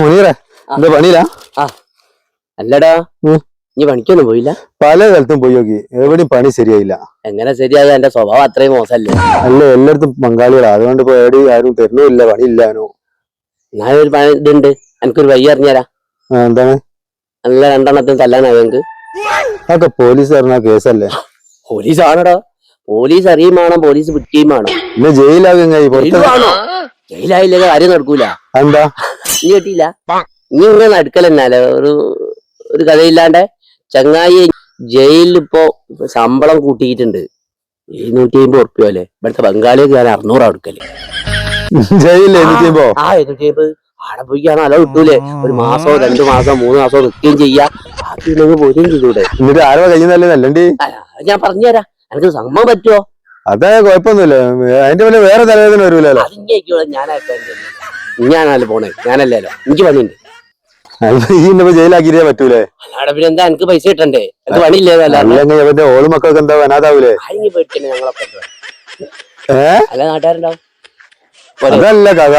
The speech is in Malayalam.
മുനീറേ എന്താ പണിയില്ല? അല്ലടാ, നീ പണിക്കൊന്നും പോയില്ല? പല സ്ഥലത്തും പോയി നോക്കി, എവിടെയും പണി ശരിയായില്ല. എങ്ങനെ ശരിയായ? എന്റെ സ്വഭാവം അത്രയും മോശമല്ലേ? അല്ല, എല്ലായിടത്തും പങ്കാളികളാ, അതുകൊണ്ട് ഇപ്പൊ എവിടെയും ആരും തരുന്നില്ല, പണിയില്ലാനോ. ഞാനൊരു പണി ഇതുണ്ട്, എനിക്കൊരു വയ്യ അറിഞ്ഞാരാ. എന്താണ്? നല്ല രണ്ടെണ്ണത്തിന് തല്ലാനായോ എനിക്ക്? അതൊക്കെ പോലീസ് അറിഞ്ഞ കേസല്ലേ? പോലീസ് ആണോടാ? പോലീസ് അറിയും വേണം, പോലീസ് പിടിക്കുകയും വേണം. പിന്നെ ജയിലാകും. ജയിലായില്ലേ കാര്യം നടക്കൂല. എന്താ നീ കേട്ടില്ല? നീ ഇങ്ങനെ നടക്കലെന്നാലോ ഒരു കഥയില്ലാണ്ട്. ചങ്ങായി ജയിലിലിപ്പോ ശമ്പളം കൂട്ടിയിട്ടുണ്ട്, 750 ഉറുപ്പ്യ അല്ലേ. ഇവിടുത്തെ ബംഗാളിക്ക് ഞാൻ 600 കൊടുക്കല്. ജയിലിൽ 750 ആടെ പോയിക്കാണ് അല കിട്ടൂലേ. ഒരു മാസോ 2 മാസോ 3 മാസോ നിൽക്കുകയും ചെയ്യാം, ബാക്കി പോരുകയും ചെയ്തൂടെ. എന്നിട്ട് ആരോ കഴിയുന്നല്ലേ? ഞാൻ പറഞ്ഞുതരാം, എനിക്ക് സംഭവം പറ്റുമോ? അതെ, കുഴപ്പമൊന്നുമില്ല. അതിന്റെ പോലെ വേറെ തലവേദന വരൂലല്ലോ. ഞാനല്ലേ പോണേ, ഞാനല്ലല്ലോ, എനിക്ക് പണിയുണ്ട്. ഈ ജയിലാക്കിയേ പറ്റൂലേ? അല്ലാടെ പിന്നെ എന്താ, എനിക്ക് പൈസ കിട്ടണ്ടേ? എനിക്ക് പണിയില്ലേ? അവന്റെ ഓള് മക്കൾക്ക് എന്താ അനാഥാവൂലേ? പേടിക്കണേ ഞങ്ങളൊക്കെ. അല്ല നാട്ടുകാരുണ്ടാവും. അതല്ല കഥ.